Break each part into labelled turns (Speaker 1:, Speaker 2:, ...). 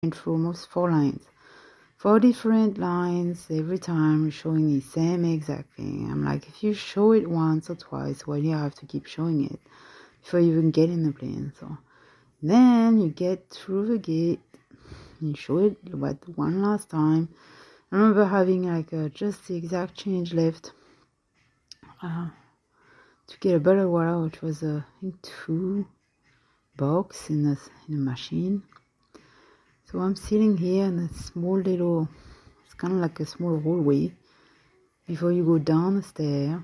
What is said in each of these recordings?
Speaker 1: went through almost 4 lines. 4 different lines every time showing the same exact thing. I'm like, if you show it once or twice, why do you have to keep showing it before you even get in the plane? So then you get through the gate, you show it one last time. I remember having like just the exact change left to get a bottle of water, which was I think $2 in a machine. So I'm sitting here in a small little, it's kind of like a small hallway before you go down the stair,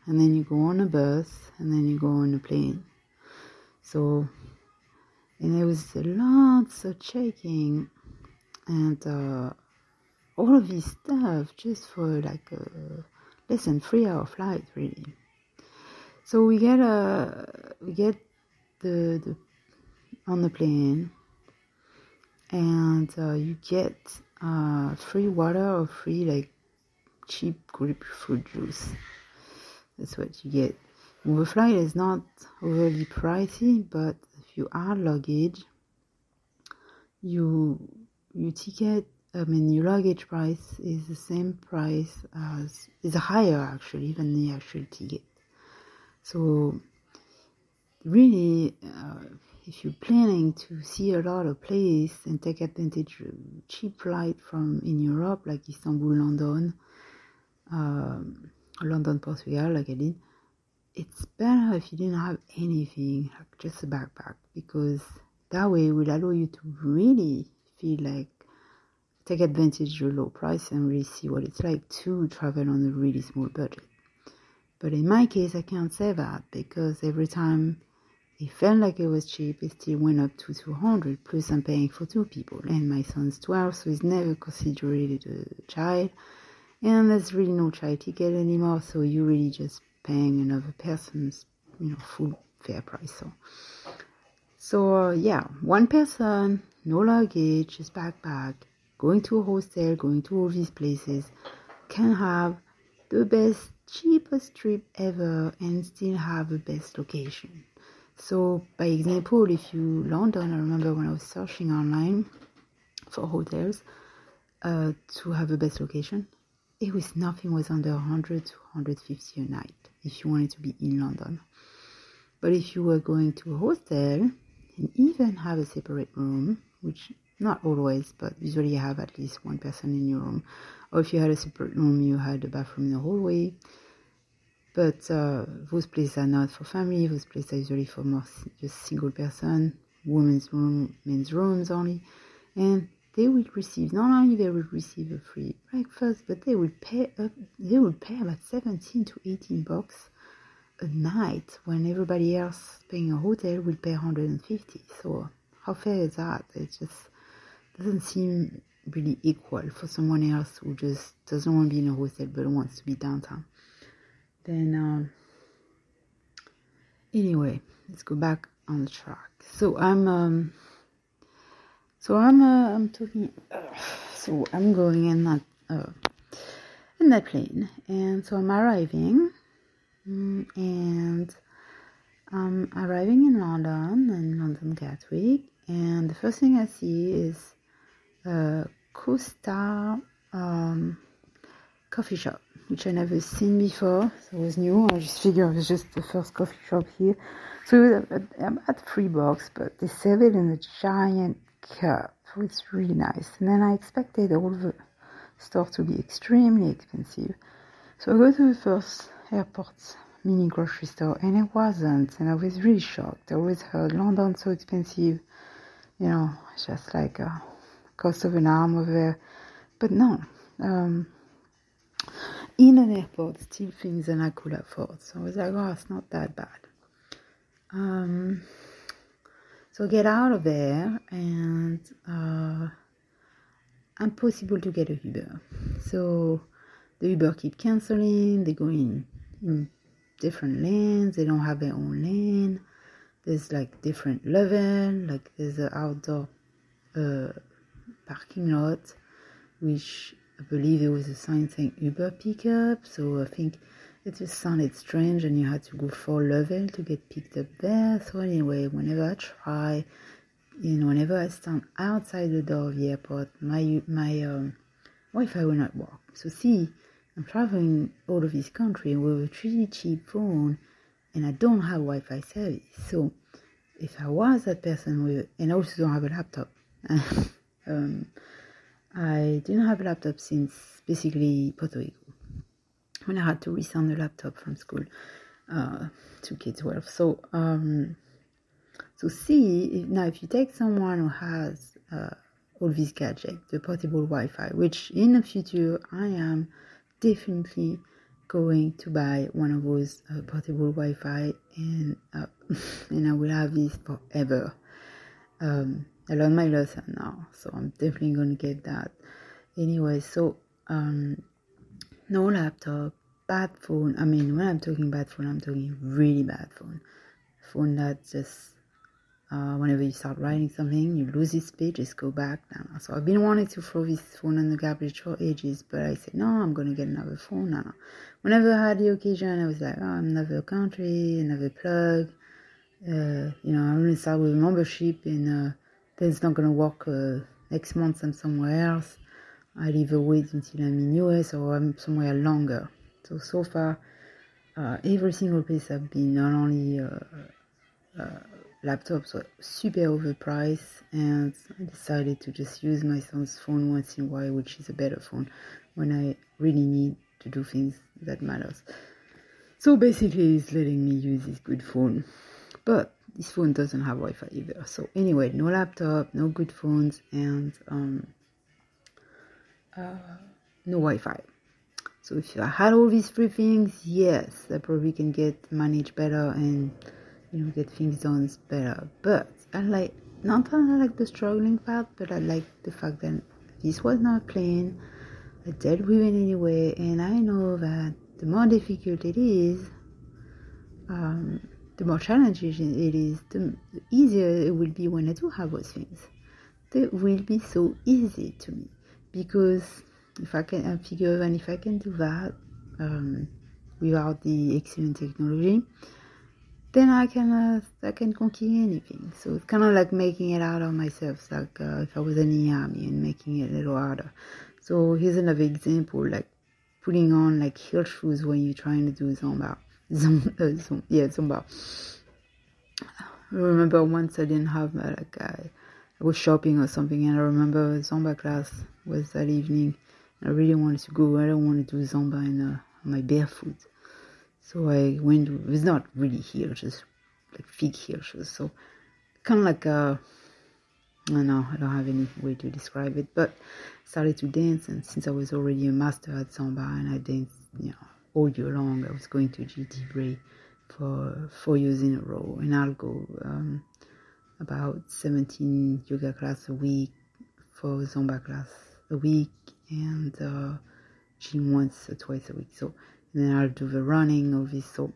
Speaker 1: and then you go on a bus, and then you go on a plane. So, and there was lots of checking and all of this stuff just for like a less than 3 hour flight, really. So we get the on the plane, and you get free water or free like cheap grapefruit juice. That's what you get. Well, the flight is not overly pricey, but if you add luggage, your luggage price is the same price is higher actually than the actual ticket. So really, if you're planning to see a lot of places and take advantage of cheap flight from in Europe, like Istanbul, London, London, Portugal, like I did, it's better if you didn't have anything, like just a backpack, because that way it will allow you to really feel like take advantage of low price and really see what it's like to travel on a really small budget. But in my case, I can't say that, because every time it felt like it was cheap, it still went up to 200, plus I'm paying for 2 people, and my son's 12, so he's never considered a child, and there's really no child ticket anymore, so you're really just paying another person's, full fair price. So yeah, one person, no luggage, just backpack, going to a hostel, going to all these places, can have the best, cheapest trip ever and still have the best location. So by example, if you London, I remember when I was searching online for hotels to have the best location, nothing was under 100 to 150 a night if you wanted to be in London. But if you were going to a hostel and even have a separate room, which not always, but usually you have at least one person in your room, or if you had a separate room, you had a bathroom in the hallway. But those places are not for family. Those places are usually for more just single person, women's room, men's rooms only, and they will receive, not only they will receive a free breakfast, but they will pay about $17 to $18 a night, when everybody else paying a hotel will pay $150. So how fair is that? It just doesn't seem really equal for someone else who just doesn't want to be in a hostel but wants to be downtown. Then anyway, let's go back on the track. So I'm talking. So I'm going in that plane, and so I'm arriving, and I'm arriving in London Gatwick, and the first thing I see is Costa coffee shop, which I never seen before, so it was new. I just figured it was just the first coffee shop here. So it was at $3, but they serve it in a giant cup. So it's really nice. And then I expected all the stuff to be extremely expensive. So I go to the first airport mini grocery store, and it wasn't. And I was really shocked. I always heard London so expensive. It's just like a cost of an arm over there. But no. In an airport, still things that I could afford. So I was like, oh, it's not that bad. So I get out of there, and impossible to get a Uber. So the Uber keep canceling. They go in different lanes. They don't have their own lane. There's like different level. Like there's an outdoor parking lot, which I believe there was a sign saying Uber pickup, so I think it just sounded strange, and you had to go 4 levels to get picked up there. So anyway, whenever I try whenever I stand outside the door of the airport, my Wi-Fi will not work. So see, I'm traveling all over this country with a really cheap phone, and I don't have Wi-Fi service. So if I was that person and I also don't have a laptop. I didn't have a laptop since basically Puerto Rico, when I had to resend the laptop from school to K-12. So see, now if you take someone who has all these gadgets, the portable Wi-Fi, which in the future I am definitely going to buy one of those portable Wi-Fi, and I will have this forever. I learned my lesson now, so I'm definitely going to get that. Anyway, so no laptop, bad phone. I mean, when I'm talking bad phone, I'm talking really bad phone. Phone that just, whenever you start writing something, you lose this page, just go back down. So I've been wanting to throw this phone in the garbage for ages, but I said, no, I'm going to get another phone now. Whenever I had the occasion, I was like, another country, another plug. I'm going to start with a membership, and then it's not going to work next month. I'm somewhere else. I'll either wait until I'm in US or I'm somewhere longer. So far, every single place I've been, not only laptops were super overpriced, and I decided to just use my son's phone once in a while, which is a better phone when I really need to do things that matters. So basically, it's letting me use this good phone. But this phone doesn't have Wi-Fi either. So anyway, no laptop, no good phones, and no Wi-Fi. So if I had all these three things, yes, I probably can manage better and get things done better. But I like the struggling part, but I like the fact that this was not plain. I dealt with it anyway, and I know that the more difficult it is, the more challenging it is, the easier it will be when I do have those things. They will be so easy to me, because if I can do that without the excellent technology, then I can conquer anything. So it's kind of like making it out of myself, like if I was in the army and making it a little harder. So here's another example, like putting on like heel shoes when you're trying to do Zumba. Zumba. I remember once I didn't have I was shopping or something, and I remember Zumba class was that evening. I really wanted to go. I don't want to do Zumba on my barefoot. So I went. It was not really heel, just like fake heel shoes. So kind of like I don't know. I don't have any way to describe it. But I started to dance, and since I was already a master at Zumba and I danced, all year long, I was going to GT Bray for 4 years in a row, and I'll go about 17 yoga class a week, 4 Zumba class a week, and gym once or twice a week. So then I'll do the running of this. So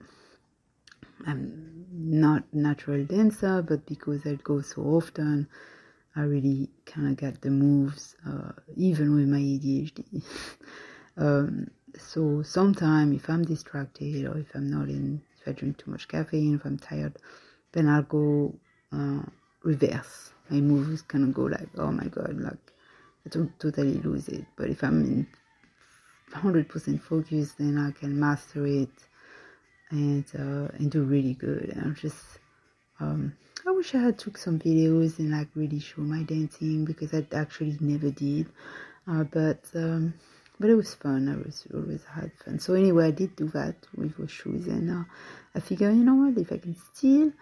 Speaker 1: I'm not natural dancer, but because I go so often, I really kind of got the moves, even with my ADHD. So sometimes if I'm distracted, or if I drink too much caffeine, if I'm tired, then I'll go reverse. My moves kind of go like, oh my god, like I totally lose it. But if I'm in 100% focused, then I can master it and do really good. And I wish I had took some videos and like really show my dancing, because I actually never did. But it was fun. I always had fun. So anyway, I did do that with those shoes, and I figured, you know what, if I can still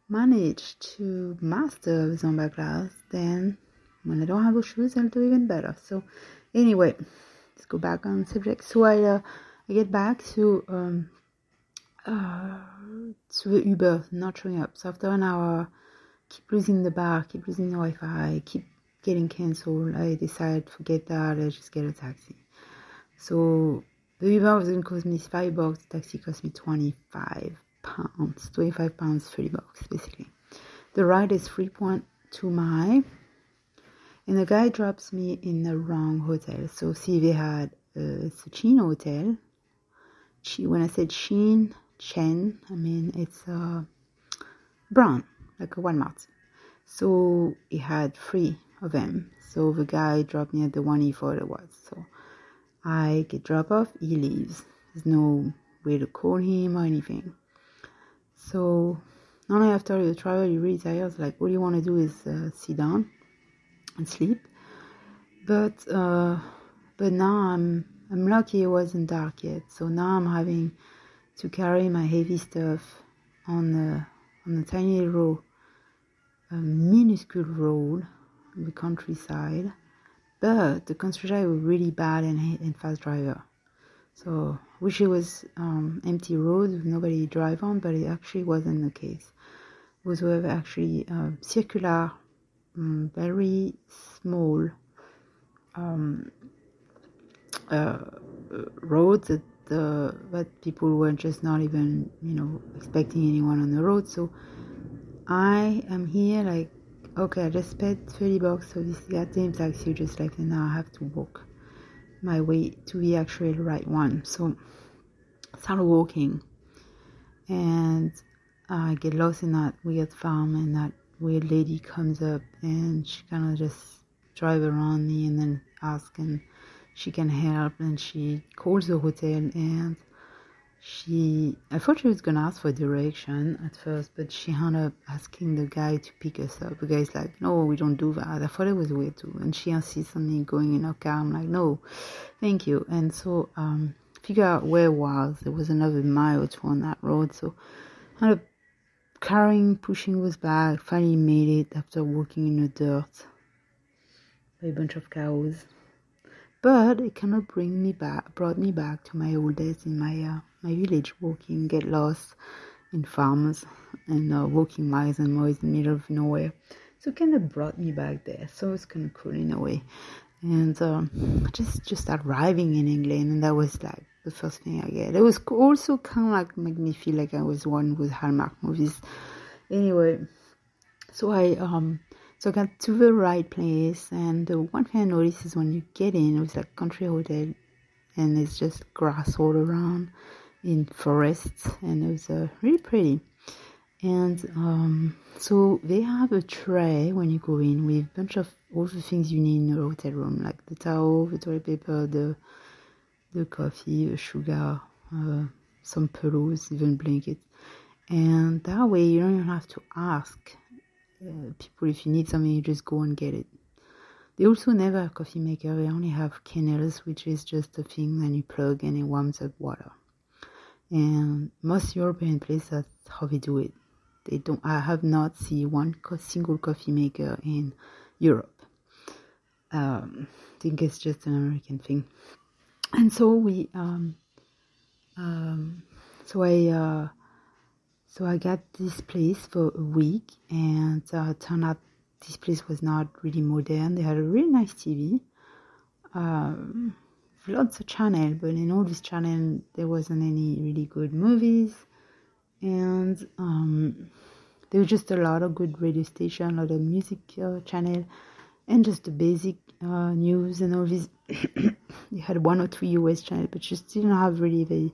Speaker 1: manage to master Zumba class, then when I don't have those shoes, I'll do even better. So anyway, let's go back on subject. So I get back to the Uber not showing up. So after an hour, keep losing the bar, keep losing the Wi-Fi, keep getting cancelled. I decided, forget that, let's just get a taxi. So the Uber was going to cost me $5. The taxi cost me 25 pounds, $30 basically. The ride is 3.2 miles, and the guy drops me in the wrong hotel. So see, they had it's a Chen hotel. When I said Chen, I mean it's brown, like a Walmart. So he had 3 of them. So the guy dropped me at the one he thought it was. So I get dropped off, he leaves. There's no way to call him or anything. So not only after you travel, you're really tired. Like all you want to do is sit down and sleep. But now I'm lucky it wasn't dark yet. So now I'm having to carry my heavy stuff on the tiny little minuscule road in the countryside. But the countryside was really bad and fast driver. So wish it was empty road with nobody drive on, but it actually wasn't the case. It was actually circular, very small roads that people were just not even, expecting anyone on the road. So I am here like, okay, I just paid $30 for this goddamn taxi you just left, and now I have to walk my way to the actual right one. So I started walking, and I get lost in that weird farm, and that weird lady comes up, and she kind of just drive around me and then ask and she can help, and she calls the hotel, and I thought she was gonna ask for direction at first, but she ended up asking the guy to pick us up. The guy's like, no, we don't do that. I thought it was weird too, and she insists on me going in her car. I'm like, no, thank you. And so figure out where it was. There was another mile or two on that road, so I ended up carrying, pushing was back. Finally made it after walking in the dirt by a bunch of cows. But it kind of brought me back to my old days in my village, walking, get lost in farms and walking miles and miles in the middle of nowhere. So it kind of brought me back there. So it's kind of cool in a way. And just arriving in England, and that was like the first thing I get. It was also kind of like make me feel like I was one with Hallmark movies. Anyway, so I got to the right place, and the one thing I noticed is when you get in, it was like country hotel, and it's just grass all around in forests, and it was really pretty. And so they have a tray when you go in with a bunch of all the things you need in a hotel room, like the towel, the toilet paper, the coffee, the sugar, some pillows, even blankets. And that way you don't even have to ask people if you need something. You just go and get it. They also never have coffee maker. They only have kennels, which is just a thing that you plug and it warms up water. And most European places, that's how they do it. They don't. I have not seen one single coffee maker in Europe. I think it's just an American thing. And so So I got this place for a week, and it turned out this place was not really modern. They had a really nice TV, lots of channels, but in all these channels there wasn't any really good movies, and there was just a lot of good radio station, a lot of music channel, and just the basic news and all this. They had 1 or 2 US channels, but just didn't have really the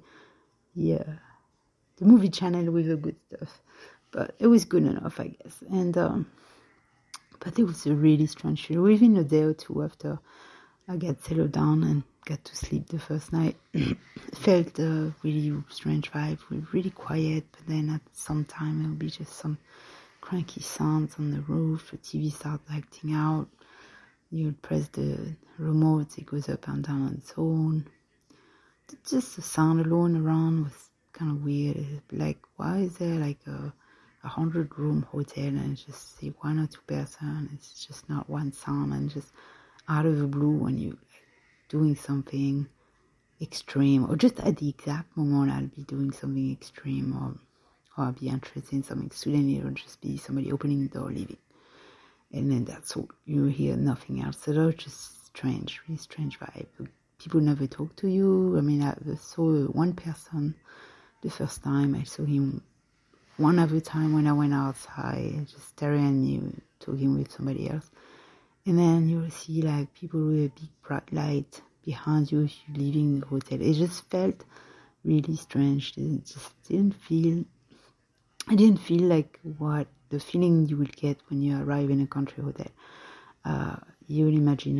Speaker 1: movie channel with the good stuff. But it was good enough, I guess. And but it was a really strange show. Within a day or two after I got settled down and got to sleep the first night, it felt a really strange vibe. We were really quiet, but then at some time it would be just some cranky sounds on the roof. The TV started acting out. You would press the remote, it goes up and down on its own. Just the sound alone around was kind of weird. Like, why is there like a 100-room hotel and just see 1 or 2 person? It's just not one sound, and just out of the blue when you like doing something extreme, or just at the exact moment I'll be doing something extreme, or I'll be interested in something. Suddenly it'll just be somebody opening the door, leaving, and then that's all. You hear nothing else. So that's just strange, really strange vibe. People never talk to you. I mean, I saw one person the first time. I saw him one other time when I went outside, just staring at me, talking with somebody else. And then you will see like people with a big bright light behind you if you're leaving the hotel. It just felt really strange. I didn't feel like what the feeling you will get when you arrive in a country hotel. You will imagine